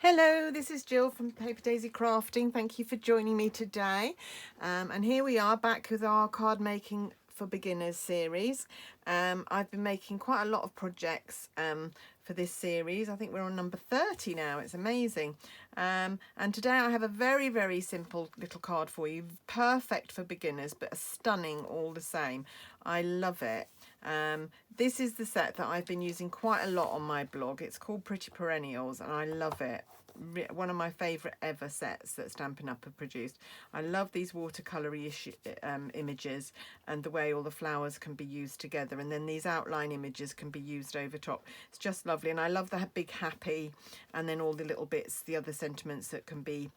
Hello, this is Jill from Paper Daisy Crafting. Thank you for joining me today. And here we are back with our card making for beginners series. I've been making quite a lot of projects for this series. I think we're on number 30 now. It's amazing. And today I have a very, very simple little card for you. Perfect for beginners, but stunning all the same. I love it. This is the set that I've been using quite a lot on my blog. It's called Pretty Perennials and I love it. One of my favourite ever sets that Stampin' Up have produced. I love these watercolour-y images and the way all the flowers can be used together, and then these outline images can be used over top. It's just lovely, and I love the big happy and then all the little bits, the other sentiments that can be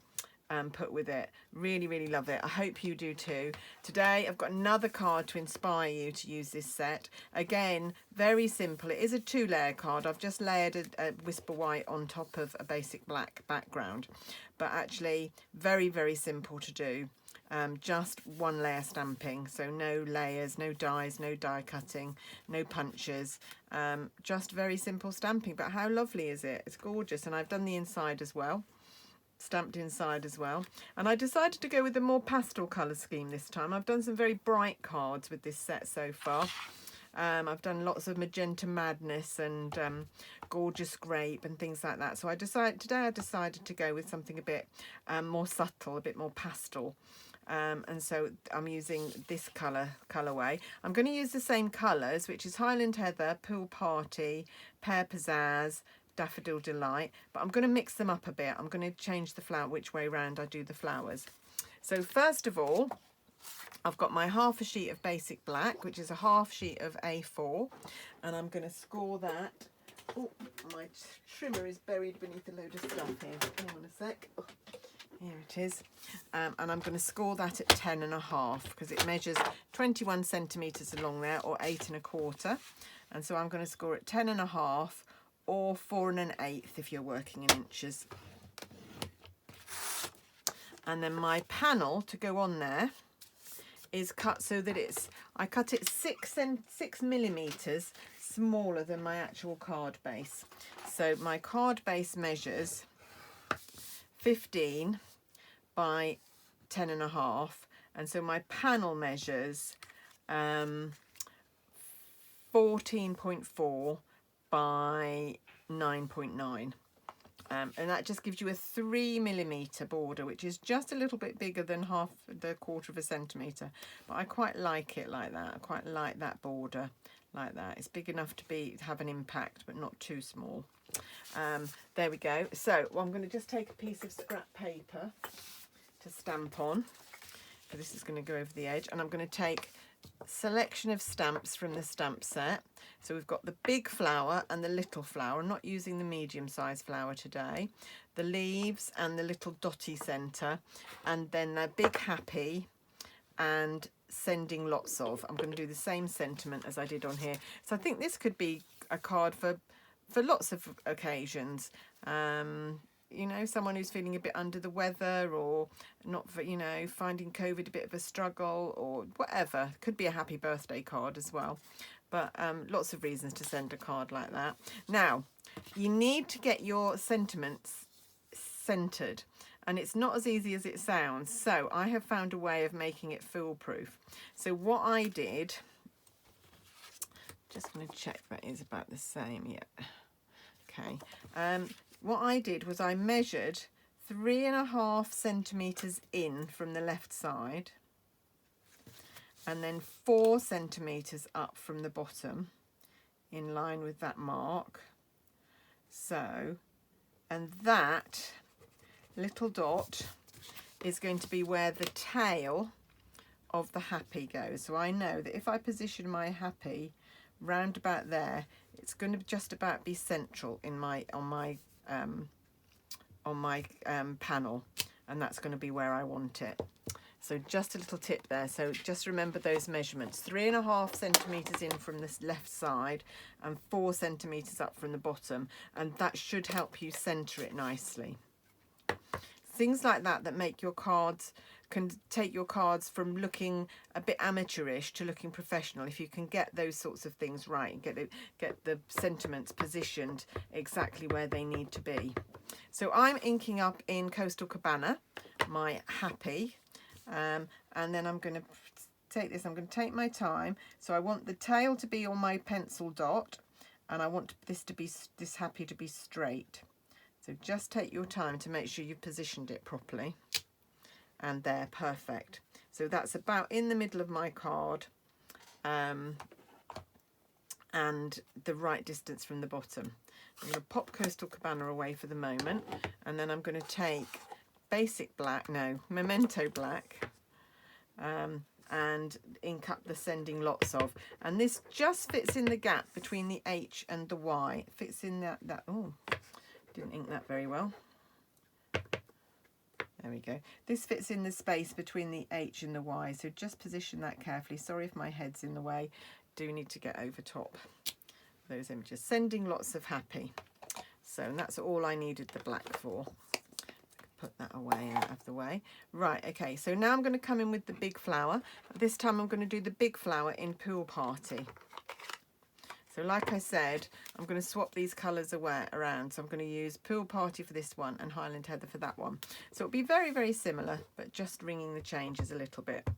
put with it. Really love it. I hope you do too. Today I've got another card to inspire you to use this set. Again, very simple. It is a 2-layer card. I've just layered a Whisper White on top of a basic black background, but actually very simple to do. Just 1 layer stamping, so no layers, no dies, no die cutting, no punches, just very simple stamping. But how lovely is it? It's gorgeous. And I've done the inside as well, stamped inside as well, and I decided to go with a more pastel colour scheme this time. I've done some very bright cards with this set so far. I've done lots of Magenta Madness and Gorgeous Grape and things like that, so today I decided to go with something a bit more subtle, a bit more pastel. And so I'm using this colourway. I'm going to use the same colours, which is Highland Heather, Pool Party, Pear Pizzazz, Daffodil Delight, but I'm going to mix them up a bit. I'm going to change the flower, which way round I do the flowers. So first of all, I've got my half a sheet of basic black, which is a half sheet of A4, and I'm going to score that. Oh, my trimmer is buried beneath a load of stuff here. Hang on a sec. Oh, here it is. And I'm going to score that at 10.5 because it measures 21 centimetres along there, or 8 1/4. And so I'm going to score at 10.5 or 4 1/8 if you're working in inches. And then my panel to go on there is cut so that I cut it 6 millimeters smaller than my actual card base. So my card base measures 15 by 10.5, and so my panel measures 14.4 by 9.9. And that just gives you a 3 millimeter border, which is just a little bit bigger than the 1/4 centimetre. But I quite like it like that. I quite like that border like that. It's big enough to have an impact, but not too small. There we go. So I'm going to just take a piece of scrap paper to stamp on. So this is going to go over the edge, and I'm going to take a selection of stamps from the stamp set. So we've got the big flower and the little flower. I'm not using the medium-sized flower today. The leaves and the little dotty centre, and then the big happy and sending lots of. I'm going to do the same sentiment as I did on here. So I think this could be a card for lots of occasions. You know, someone who's feeling a bit under the weather, or not, you know, finding COVID a bit of a struggle, or whatever. Could be a happy birthday card as well. But lots of reasons to send a card like that. Now, you need to get your sentiments centered, and it's not as easy as it sounds. So I have found a way of making it foolproof. So what I did, just going to check that is about the same. Yeah. Okay. What I did was I measured 3.5 centimetres in from the left side, and then 4 centimetres up from the bottom, in line with that mark. So, and that little dot is going to be where the tail of the happy goes. So I know that if I position my happy round about there, it's going to just about be central in on my panel, and that's going to be where I want it. So just a little tip there. So just remember those measurements: 3.5 centimetres in from this left side and 4 centimetres up from the bottom, and that should help you centre it nicely. things like that that make your cards, can take your cards from looking a bit amateurish to looking professional. If you can get those sorts of things right and get the sentiments positioned exactly where they need to be. So I'm inking up in Coastal Cabana, my Happy, and then I'm going to take this, I'm going to take my time. So I want the tail to be on my pencil dot, and I want this to be, this Happy to be straight. So just take your time to make sure you've positioned it properly. And there, perfect. So that's about in the middle of my card, and the right distance from the bottom. I'm going to pop Coastal Cabana away for the moment, and then I'm going to take basic black, no, Memento black, and ink up the Sending Lots Of. And this just fits in the gap between the H and the Y. It fits in that, oh, didn't ink that very well. There we go. This fits in the space between the H and the Y, so just position that carefully. Sorry if my head's in the way. Do need to get over top those images. Sending Lots of Happy. So, and that's all I needed the black for. Put that away and out of the way. Right, okay, so now I'm going to come in with the big flower. This time I'm going to do the big flower in Pool Party. So like I said, I'm going to swap these colours around. So I'm going to use Pool Party for this one and Highland Heather for that one. So it'll be very, very similar, but just ringing the changes a little bit.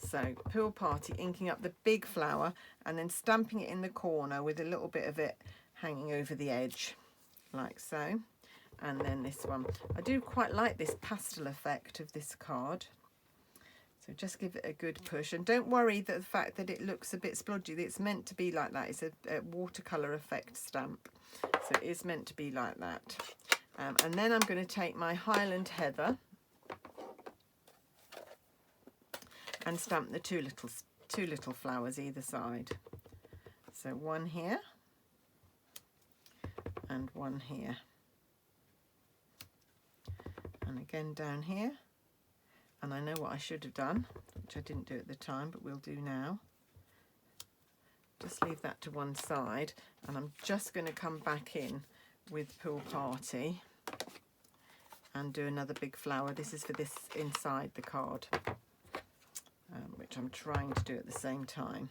So Pool Party, inking up the big flower and then stamping it in the corner with a little bit of it hanging over the edge, like so. And then this one. I do quite like this pastel effect of this card. So just give it a good push, and don't worry that the fact that it looks a bit splodgy. It's meant to be like that. It's a watercolour effect stamp, so it is meant to be like that. And then I'm going to take my Highland Heather and stamp the two little flowers either side. So one here and one here, and again down here. And I know what I should have done, which I didn't do at the time, but we'll do now. Just leave that to one side, and I'm just going to come back in with Pool Party and do another big flower. This is for this inside the card, which I'm trying to do at the same time.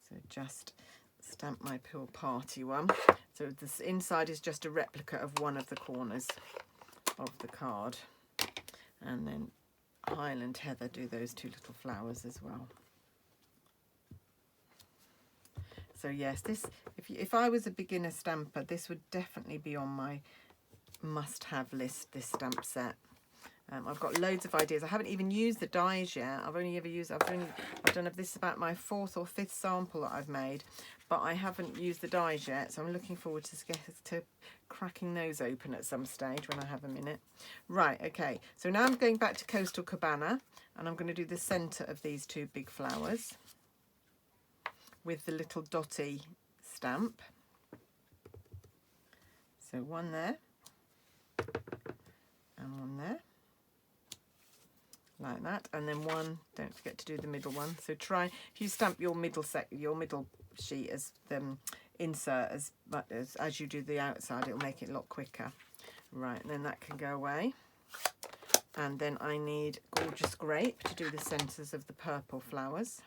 So just stamp my Pool Party one. So this inside is just a replica of one of the corners of the card, and then Highland Heather do those two little flowers as well. So yes, this, if I was a beginner stamper, this would definitely be on my must-have list, this stamp set. I've got loads of ideas. I haven't even used the dies yet. I've done this about my 4th or 5th sample that I've made, but I haven't used the dies yet, so I'm looking forward to cracking those open at some stage when I have a minute. Right, okay, so now I'm going back to Coastal Cabana, and I'm going to do the centre of these two big flowers with the little dotty stamp. So one there and one there, like that, and then one, don't forget to do the middle one. So try, if you stamp your middle sheet as the insert as you do the outside, it'll make it a lot quicker. Right, and then that can go away. And then I need Gorgeous Grape to do the centres of the purple flowers.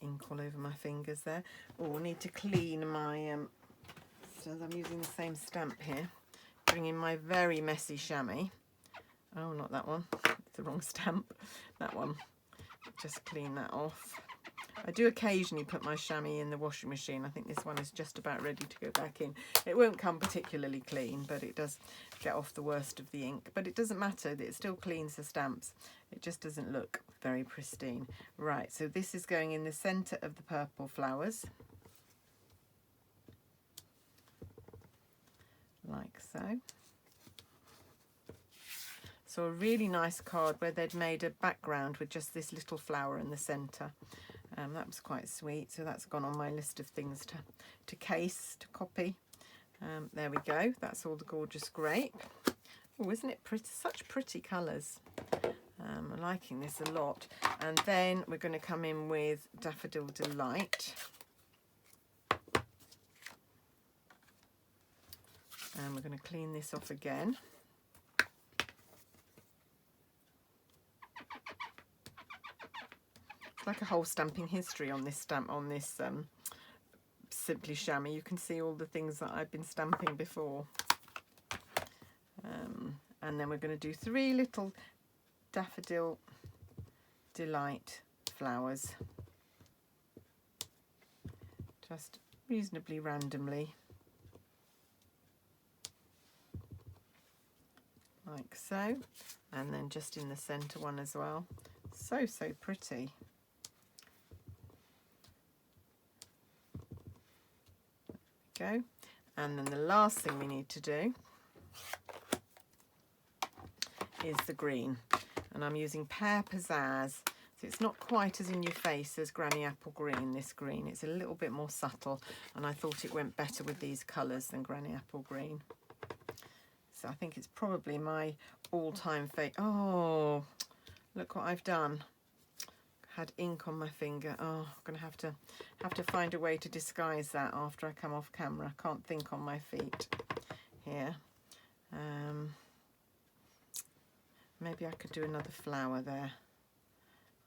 Ink all over my fingers there. Oh, I need to clean my, so I'm using the same stamp here. Bring in my very messy chamois. Oh, not that one. It's the wrong stamp. That one. Just clean that off. I do occasionally put my chamois in the washing machine. I think this one is just about ready to go back in. It won't come particularly clean, but it does get off the worst of the ink. But it doesn't matter. It still cleans the stamps. It just doesn't look very pristine. Right, so this is going in the centre of the purple flowers. Like so. So a really nice card where they'd made a background with just this little flower in the centre. That was quite sweet. So that's gone on my list of things to case, to copy. There we go. That's all the Gorgeous Grape. Oh, isn't it pretty? Such pretty colours. I'm liking this a lot. And then we're going to come in with Daffodil Delight. And we're going to clean this off again. It's like a whole stamping history on this stamp, on this Simply Chamois. You can see all the things that I've been stamping before. And then we're going to do 3 little Daffodil Delight flowers, just reasonably randomly, like so, and then just in the center one as well. So pretty. There we go. And then the last thing we need to do is the green, and I'm using Pear Pizzazz. So it's not quite as in your face as Granny Apple Green, this green. It's a little bit more subtle, and I thought it went better with these colours than Granny Apple Green. So I think it's probably my all-time favourite. Oh, look what I've done. Had ink on my finger. Oh, I'm going to have to find a way to disguise that after I come off camera. I can't think on my feet here. Maybe I could do another flower there.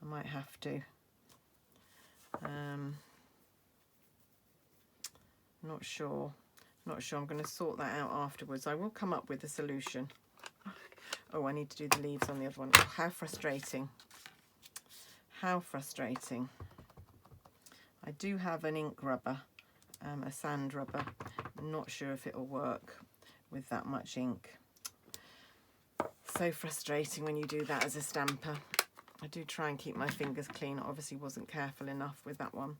I might have to. Not sure. I'm going to sort that out afterwards. I will come up with a solution. Oh, I need to do the leaves on the other one. Oh, how frustrating. How frustrating. I do have an ink rubber, a sand rubber. I'm not sure if it'll work with that much ink. So frustrating when you do that as a stamper. I do try and keep my fingers clean. I obviously wasn't careful enough with that one.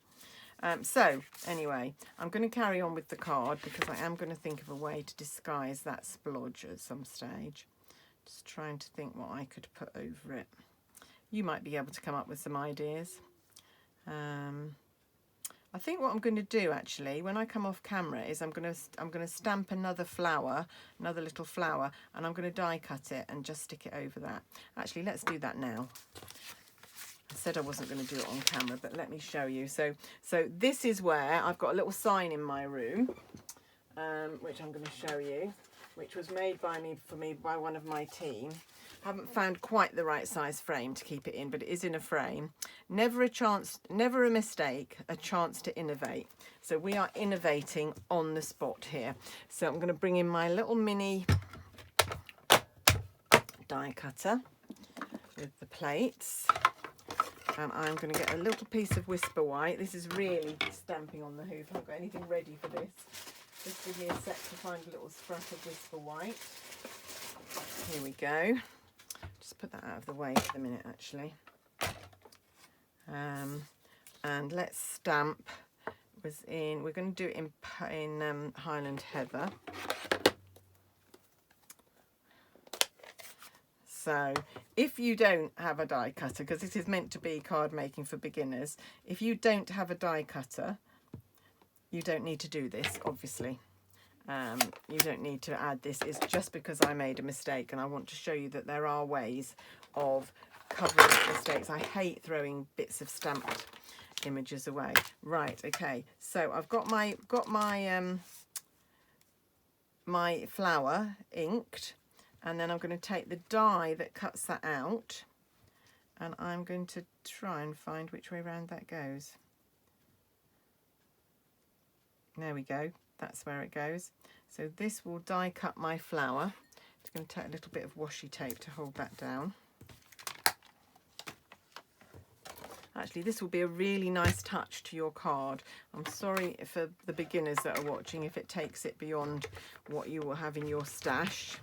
So anyway, I'm going to carry on with the card because I am going to think of a way to disguise that splodge at some stage. Just trying to think what I could put over it. You might be able to come up with some ideas. I think what I'm going to do actually when I come off camera is I'm going to stamp another flower, another little flower, and I'm going to die cut it and just stick it over that. Actually, let's do that now. I said I wasn't going to do it on camera, but let me show you. So this is where I've got a little sign in my room, which I'm going to show you, which was made for me by one of my team. Haven't found quite the right size frame to keep it in, but it is in a frame. Never a mistake, a chance to innovate. So we are innovating on the spot here. So I'm going to bring in my little mini die cutter with the plates. And I'm going to get a little piece of Whisper White. This is really stamping on the hoof. I haven't got anything ready for this. Just give me a sec to find a little scrap of Whisper White. Here we go. Just put that out of the way for the minute, actually. And let's stamp. We're going to do it in Highland Heather. So if you don't have a die cutter, because this is meant to be card making for beginners, if you don't have a die cutter, you don't need to do this, obviously. You don't need to add this. It's just because I made a mistake, and I want to show you that there are ways of covering mistakes. I hate throwing bits of stamped images away. Right, okay. So I've got my my flower inked, and then I'm going to take the die that cuts that out, and I'm going to try and find which way round that goes. There we go. That's where it goes. So this will die cut my flower. It's going to take a little bit of washi tape to hold that down. Actually, this will be a really nice touch to your card. I'm sorry for the beginners that are watching if it takes it beyond what you will have in your stash.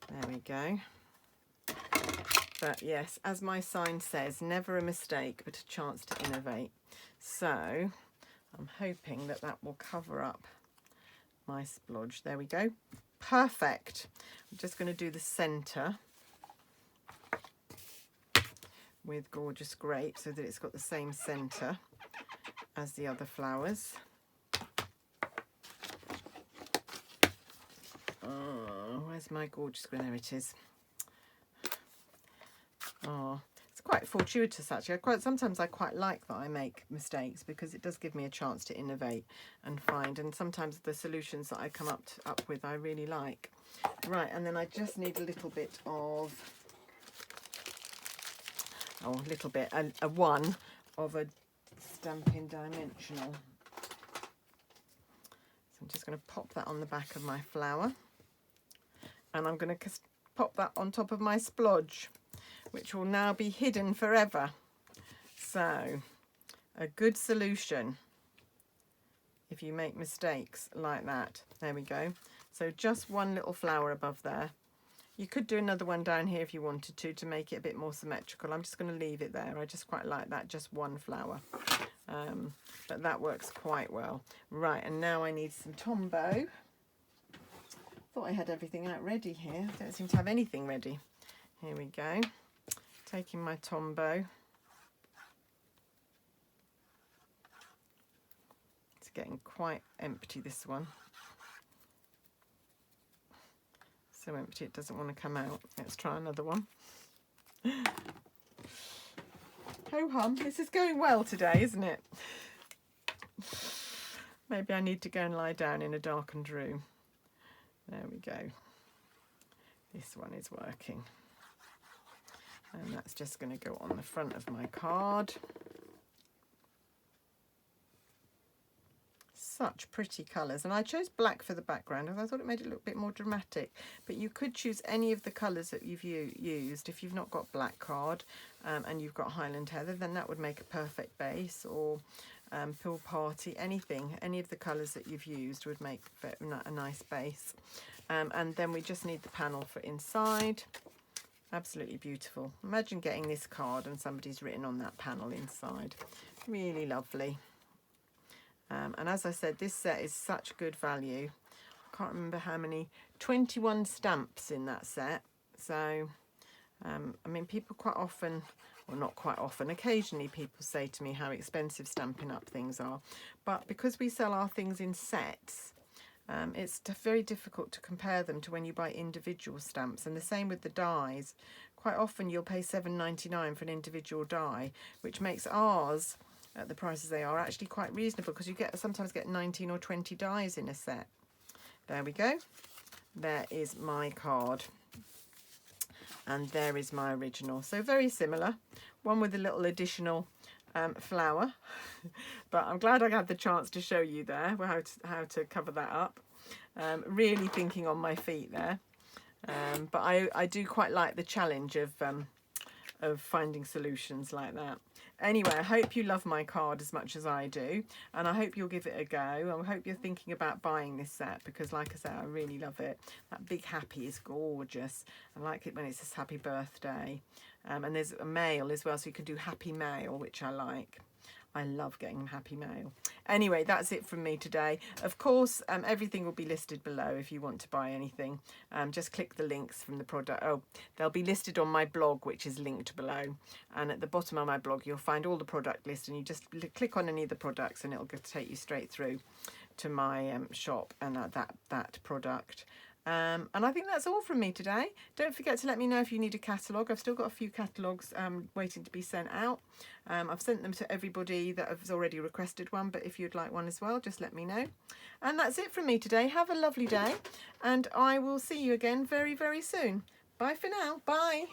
There we go. But yes, as my sign says, never a mistake, but a chance to innovate. So I'm hoping that that will cover up my splodge. There we go. Perfect. I'm just going to do the centre with Gorgeous Grape so that it's got the same centre as the other flowers. Oh, where's my Gorgeous Grape? There it is. Oh, it's quite fortuitous actually. Sometimes I quite like that I make mistakes, because it does give me a chance to innovate and find, and sometimes the solutions that I come up with I really like. Right, and then I just need a little bit of, a one of a Stampin' Dimensional. So I'm just going to pop that on the back of my flower, and I'm going to pop that on top of my splodge, which will now be hidden forever. So a good solution if you make mistakes like that. There we go. So just one little flower above there. You could do another one down here if you wanted to make it a bit more symmetrical. I'm just going to leave it there. I just quite like that, just one flower. But that works quite well. Right, and now I need some Tombow. Thought I had everything out ready here. Don't seem to have anything ready. Here we go. Taking my Tombow. It's getting quite empty, this one. So empty it doesn't want to come out. Let's try another one. Ho hum, this is going well today, isn't it? Maybe I need to go and lie down in a darkened room. There we go. This one is working. And that's just going to go on the front of my card. Such pretty colours, and I chose black for the background because I thought it made it look a bit more dramatic, but you could choose any of the colours that you've used. If you've not got black card and you've got Highland Heather, then that would make a perfect base, or Pool Party, anything, any of the colours that you've used would make a nice base. And then we just need the panel for inside. Absolutely beautiful. Imagine getting this card and somebody's written on that panel inside. Really lovely. And as I said, this set is such good value. I can't remember how many, 21 stamps in that set. So, I mean, people quite often, well, not quite often, occasionally people say to me how expensive Stampin' Up things are. But because we sell our things in sets, it's very difficult to compare them to when you buy individual stamps. And the same with the dies. Quite often you'll pay $7.99 for an individual die, which makes ours, at the prices they are, actually quite reasonable, because you sometimes get 19 or 20 dies in a set. There we go. There is my card. And there is my original. So very similar. One with a little additional flower. But I'm glad I had the chance to show you there how to cover that up. Really thinking on my feet there. But I do quite like the challenge of finding solutions like that. Anyway, I hope you love my card as much as I do, and I hope you'll give it a go. I hope you're thinking about buying this set, because like I say, I really love it. That big happy is gorgeous. I like it when it says happy birthday. And there's a mail as well, so you can do happy mail, which I like. I love getting happy mail. Anyway, that's it from me today. Of course, everything will be listed below if you want to buy anything. Just click the links from the product. Oh, they'll be listed on my blog, which is linked below. And at the bottom of my blog, you'll find all the product list, and you just click on any of the products and it'll take you straight through to my shop and that product. And I think that's all from me today. Don't forget to let me know if you need a catalogue. I've still got a few catalogues waiting to be sent out. I've sent them to everybody that has already requested one, but if you'd like one as well, just let me know. And that's it from me today. Have a lovely day, and I will see you again very, very soon. Bye for now. Bye.